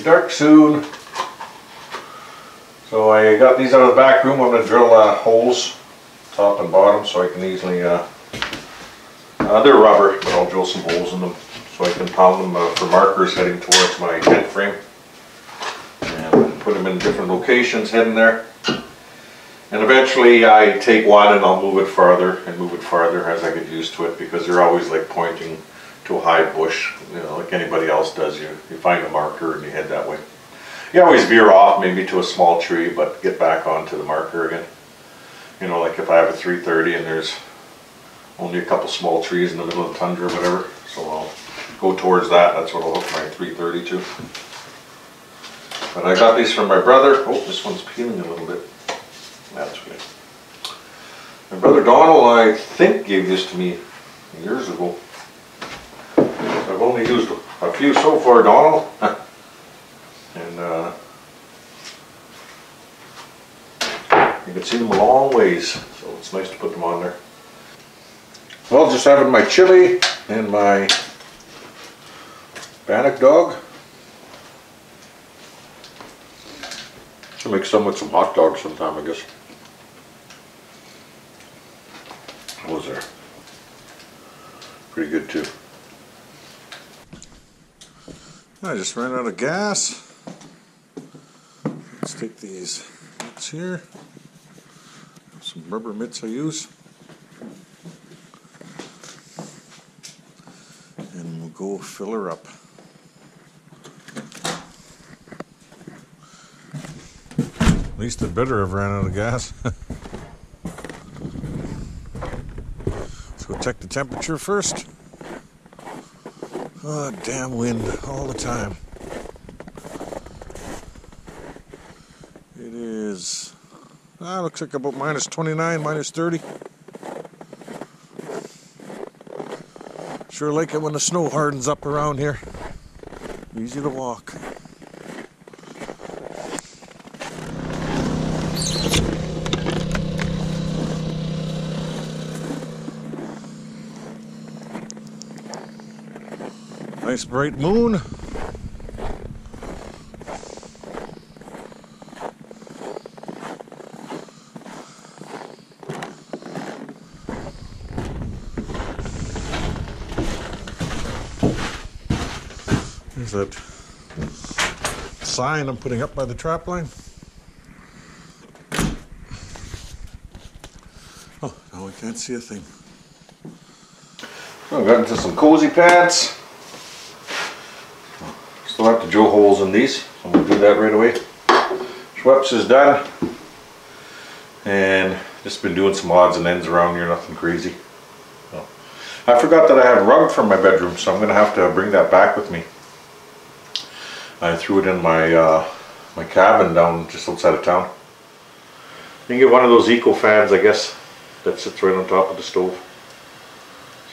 dark soon. So I got these out of the back room. I'm going to drill holes, top and bottom, so I can easily, they're rubber, but I'll drill some holes in them so I can pound them for markers heading towards my tent frame. And put them in different locations heading there. And eventually I take one and I'll move it farther and move it farther as I get used to it, because they're always like pointing to a high bush, you know, like anybody else does. You find a marker and you head that way. You always veer off maybe to a small tree, but get back onto the marker again. You know, like if I have a 330 and there's only a couple small trees in the middle of the tundra or whatever, so I'll go towards that. That's what I'll hook my 330 to. But I got these from my brother. Oh, this one's peeling a little bit. That's good. My brother Donald, I think, gave this to me years ago. I've only used a few so far, Donald. And you can see them a long ways, so it's nice to put them on there. Well, just having my chili and my bannock dog. Should make some with some hot dogs sometime, I guess. Those are pretty good too. I just ran out of gas. Let's take these mitts here. Some rubber mitts I use. And we'll go fill her up. At least it better have ran out of gas. Let's go check the temperature first. Oh, damn wind all the time. It is, looks like about minus 29, minus 30. Sure like it when the snow hardens up around here. Easy to walk. Nice bright moon. There's that sign I'm putting up by the trap line. Oh, now I can't see a thing. So I got into some cozy pads. Still have to drill holes in these, so I'm going to do that right away. Schweppes is done. And just been doing some odds and ends around here, nothing crazy. So, I forgot that I have a rug from my bedroom, so I'm going to have to bring that back with me. I threw it in my my cabin down just outside of town. You can get one of those eco fans, I guess, that sits right on top of the stove.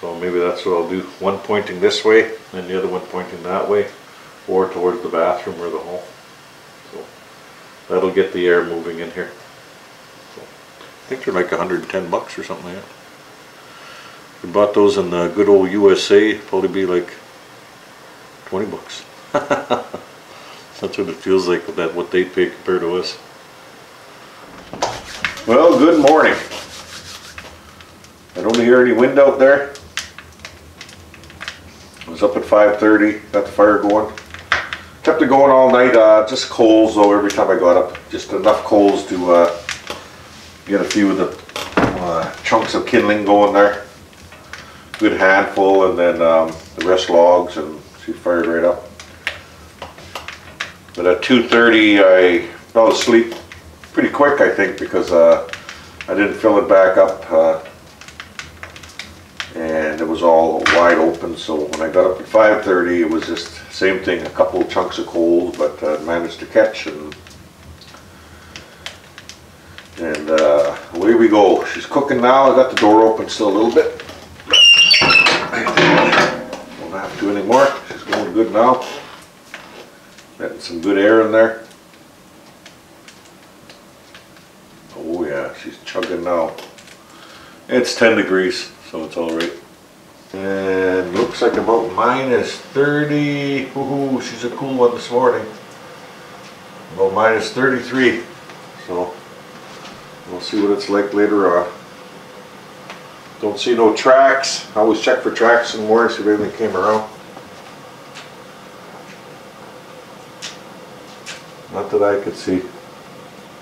So maybe that's what I'll do. One pointing this way and the other one pointing that way, or towards the bathroom or the hall. So that'll get the air moving in here. So, I think they're like 110 bucks or something like that. If we bought those in the good old USA, probably be like 20 bucks. That's what it feels like with that, what they pay compared to us. Well, good morning. I don't hear any wind out there. I was up at 5:30, got the fire going. Kept it going all night, just coals though every time I got up. Just enough coals to get a few of the chunks of kindling going there. Good handful, and then the rest logs, and she fired right up. But at 2:30 I fell asleep pretty quick, I think, because I didn't fill it back up. And it was all wide open, so when I got up at 5:30 it was just same thing, a couple of chunks of coals, but managed to catch, and away we go. She's cooking now. I got the door open still a little bit. Don't have to anymore. She's going good now. Getting some good air in there. Oh yeah, she's chugging now. It's 10 degrees. So it's alright. And looks like about minus 30. Ooh, she's a cool one this morning. Well, minus 33, so we'll see what it's like later on. Don't see no tracks. I always check for tracks in the morning, see if anything came around. Not that I could see.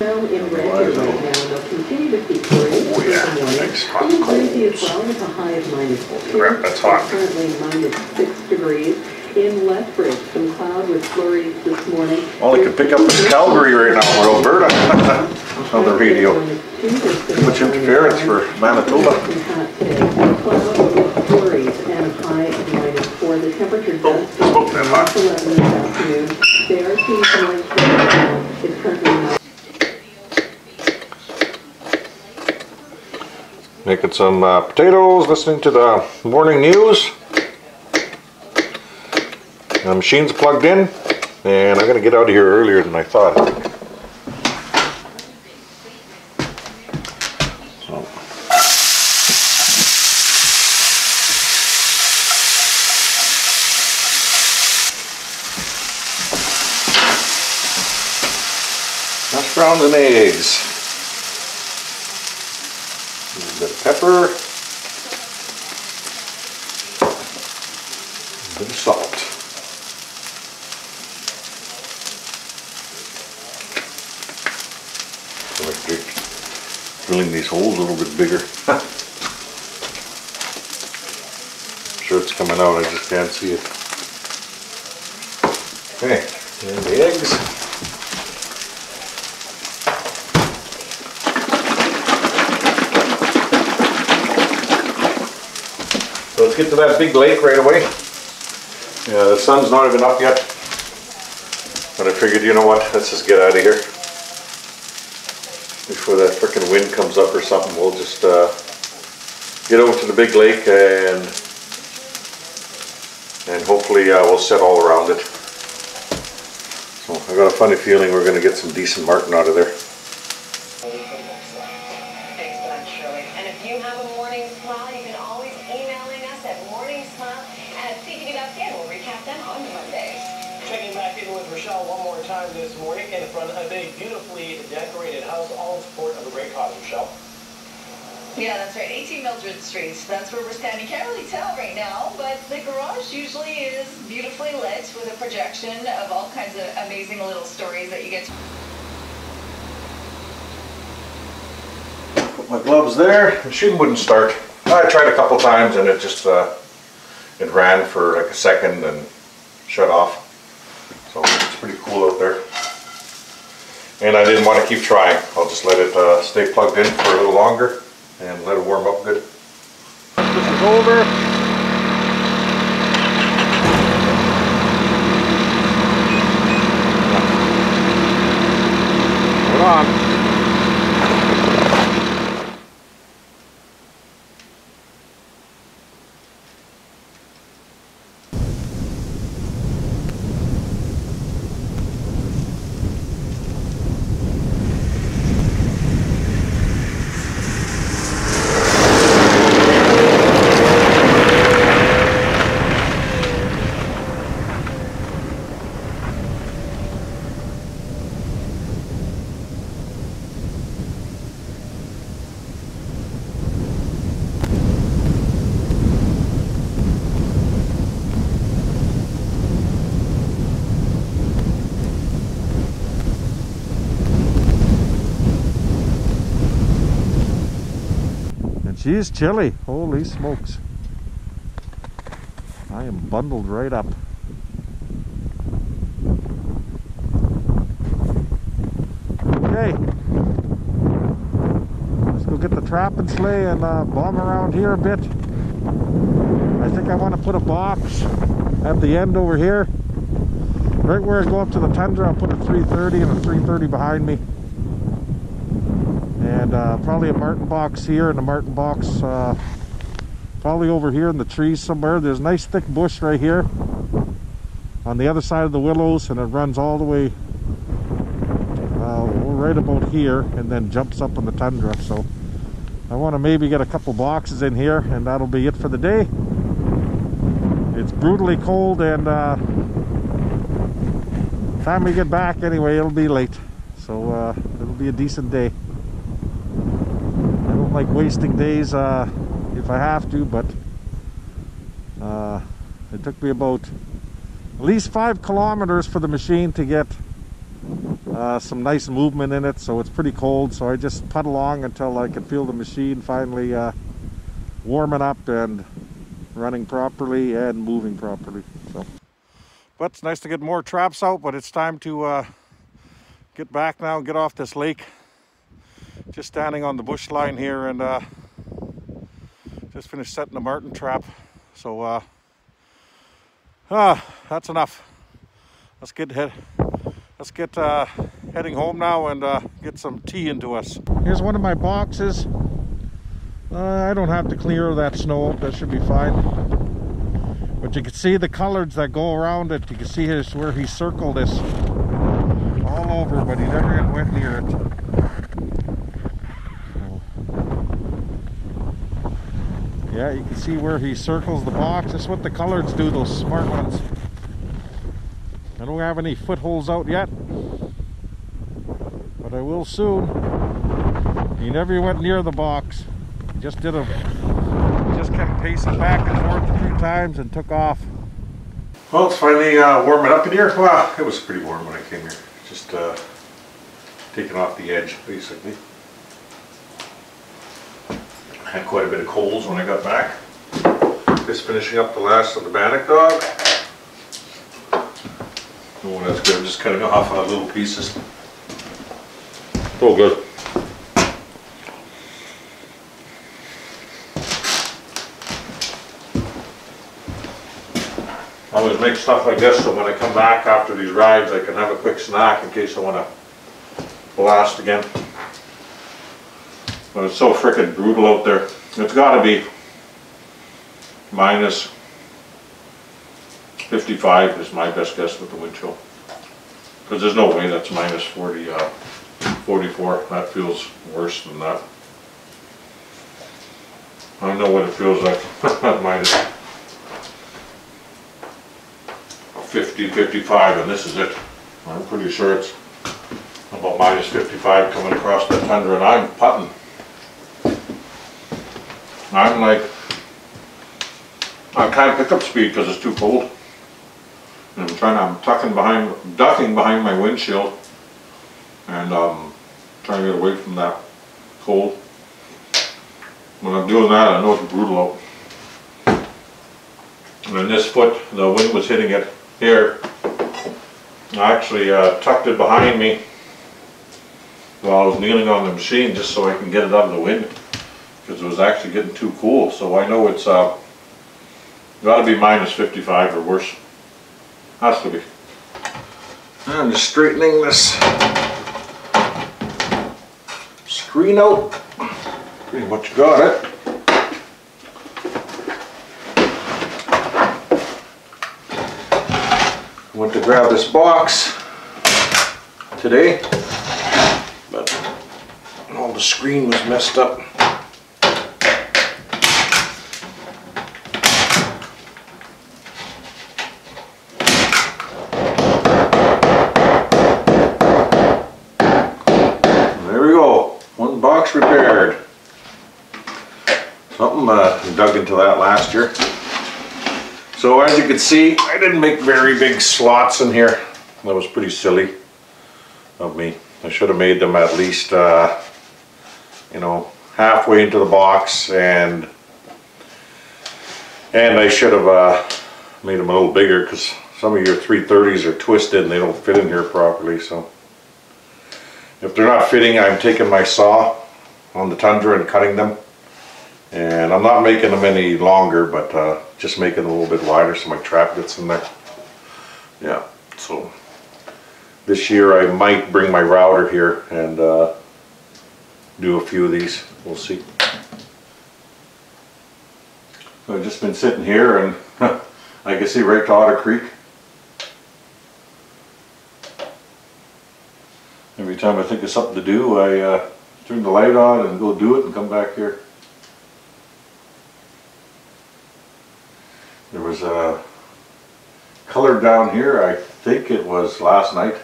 In red right now, and they'll continue to peak for it. Oh yeah, nice hot cold. Crazy as well with a high of -2. Crap, that's hot. Currently -6 degrees. In Lethbridge, some cloud with flurries this morning. All I can pick up is Calgary right now, or Alberta, on the radio. Too much interference for Manitoba. Cloud with flurries and a high of -4. The temperature does drop to 11 this afternoon. They are seeing some light right now. It's currently Making some potatoes, listening to the morning news. The machine's plugged in, and I'm going to get out of here earlier than I thought. So. Hash browns and eggs. A little bit of pepper. A bit of salt. Drilling these holes a little bit bigger. I'm sure it's coming out, I just can't see it. Okay, and the eggs. So let's get to that big lake right away. Yeah, the sun's not even up yet. But I figured, you know what, let's just get out of here. Before that frickin' wind comes up or something, we'll just get over to the big lake and hopefully we'll set all around it. So I got a funny feeling we're going to get some decent martin out of there. Thanks for that, Shirley. And if you have a morning smile, you can always emailing us at morningsmile@cbd.ca. We'll recap them on Mondays. Checking back in with Rochelle one more time this morning in front of a beautifully decorated house, all in support of a great cause, Rochelle. Yeah, that's right. 18 Mildred Street. That's where we're standing. Can't really tell right now, but the garage usually is beautifully lit with a projection of all kinds of amazing little stories that you get to. Put my gloves there. The machine wouldn't start. I tried a couple times and it just it ran for like a second and shut off. So it's pretty cool out there. And I didn't want to keep trying. I'll just let it stay plugged in for a little longer and let it warm up good. This is over. Hold on. She's chilly, holy smokes. I am bundled right up. Okay, let's go get the trapping sleigh and bomb around here a bit. I think I want to put a box at the end over here. Right where I go up to the tundra, I'll put a 330 and a 330 behind me. And probably a martin box here and a martin box probably over here in the trees somewhere. There's a nice thick bush right here on the other side of the willows, and it runs all the way right about here and then jumps up on the tundra. So I want to maybe get a couple boxes in here, and that'll be it for the day. It's brutally cold, and Time we get back anyway, it'll be late. So it'll be a decent day. I don't like wasting days if I have to, but it took me about at least 5 kilometers for the machine to get some nice movement in it. So it's pretty cold, so I just putt along until I could feel the machine finally warming up and running properly and moving properly. So, but it's nice to get more traps out, but it's time to get back now and get off this lake. Just standing on the bush line here, and just finished setting the marten trap. So that's enough. Let's get heading home now and get some tea into us. Here's one of my boxes. I don't have to clear that snow up, that should be fine. But you can see the colors that go around it. You can see where he circled this all over, but he never even went near it. Yeah, you can see where he circles the box. That's what the coloreds do, those smart ones. I don't have any footholds out yet, but I will soon. He never went near the box. He just kept pacing back and forth a few times and took off. Well, it's finally warming up in here. Well, it was pretty warm when I came here. Just taking off the edge, basically. Had quite a bit of coals when I got back. Just finishing up the last of the bannock dog. Oh, that's good. I'm just cutting off little pieces. Oh, good. I always make stuff like this so when I come back after these rides I can have a quick snack in case I want to blast again. But it's so frickin' brutal out there. It's got to be minus 55 is my best guess with the wind chill. Because there's no way that's minus 44. That feels worse than that. I know what it feels like. Minus 50, 55, and this is it. I'm pretty sure it's about minus 55 coming across that tundra, and I'm putting. I can't pick up speed because it's too cold. And I'm ducking behind my windshield and trying to get away from that cold. When I'm doing that, I know it's brutal out. And then this foot, the wind was hitting it here. I actually tucked it behind me while I was kneeling on the machine just so I can get it out of the wind, because it was actually getting too cool. So I know it's got to be minus 55 or worse. Has to be. I'm just straightening this screen out. Pretty much got it. Went to grab this box today, but all the screen was messed up. There we go, one box repaired. Something dug into that last year. So as you can see, I didn't make very big slots in here. That was pretty silly of me. I should have made them at least, you know, halfway into the box, and I should have made them a little bigger, because some of your 330s are twisted and they don't fit in here properly. So if they're not fitting, I'm taking my saw on the Tundra and cutting them. And I'm not making them any longer, but just making them a little bit wider so my trap gets in there. Yeah, so this year I might bring my router here and do a few of these. We'll see. So I've just been sitting here and I can see right to Otter Creek. Every time I think of something to do, I turn the light on and go do it and come back here. There was a Colored down here, I think it was last night.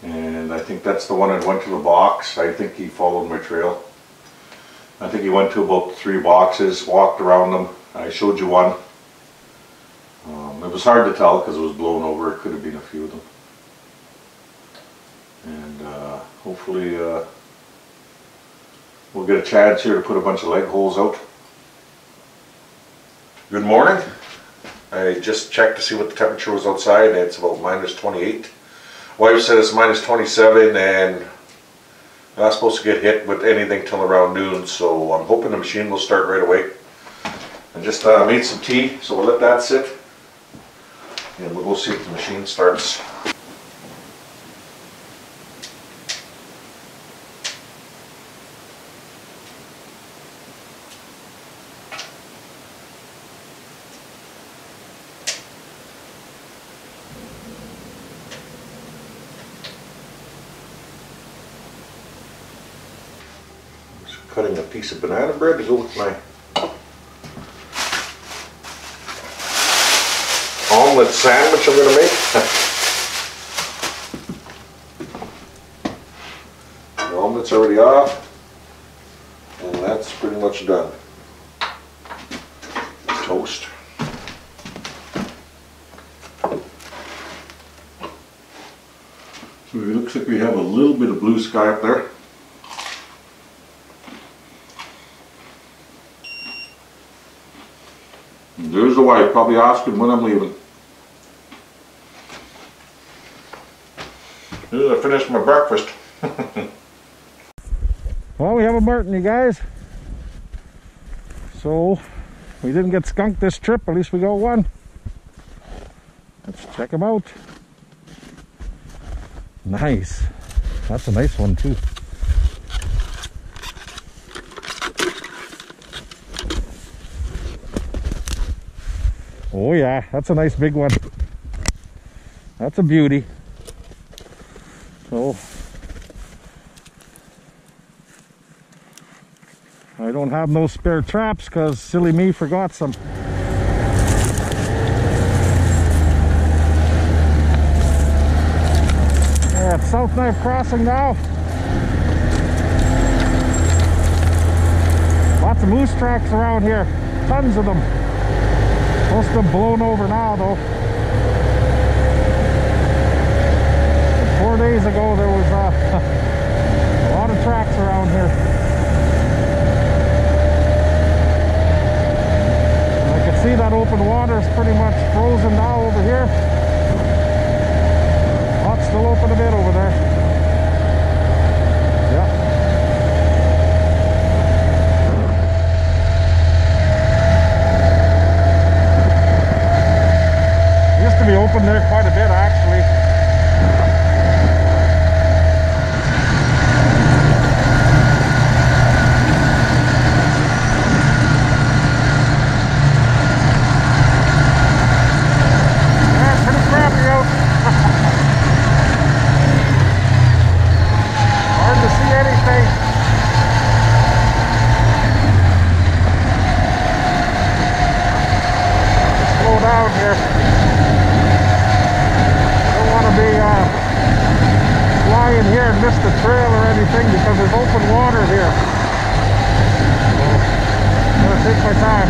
And I think that's the one that went to the box. I think he followed my trail. I think he went to about 3 boxes, walked around them. I showed you one. It was hard to tell because it was blown over. It could have been a few of them. And hopefully we'll get a chance here to put a bunch of leg holes out. Good morning. I just checked to see what the temperature was outside, and it's about -28. Wife said it's -27, and I'm not supposed to get hit with anything till around noon, so I'm hoping the machine will start right away. I just made some tea, so we'll let that sit, and we'll go see if the machine starts. Cutting a piece of banana bread to go with my omelet sandwich I'm going to make. The omelet's already off, and that's pretty much done. Toast. So it looks like we have a little bit of blue sky up there. There's the wife, probably asking when I'm leaving. I finished my breakfast. Well, we have a Martin, you guys. So, we didn't get skunked this trip, at least we got one. Let's check him out. Nice. That's a nice one too. Oh yeah, that's a nice big one. That's a beauty. So, I don't have no spare traps because silly me forgot some. Yeah, it's South Knife Crossing now. Lots of moose tracks around here. Tons of them. Most of them blown over now though. 4 days ago there was a lot of tracks around here. And I can see that open water is pretty much frozen now over here. Oh, it's still open a bit over there. Yeah. Be open there quite a bit actually. Yeah, it's pretty crappy out. Hard to see anything. Let's slow down here. Fly in here and miss the trail or anything because there's open water here. So I'm gonna take my time.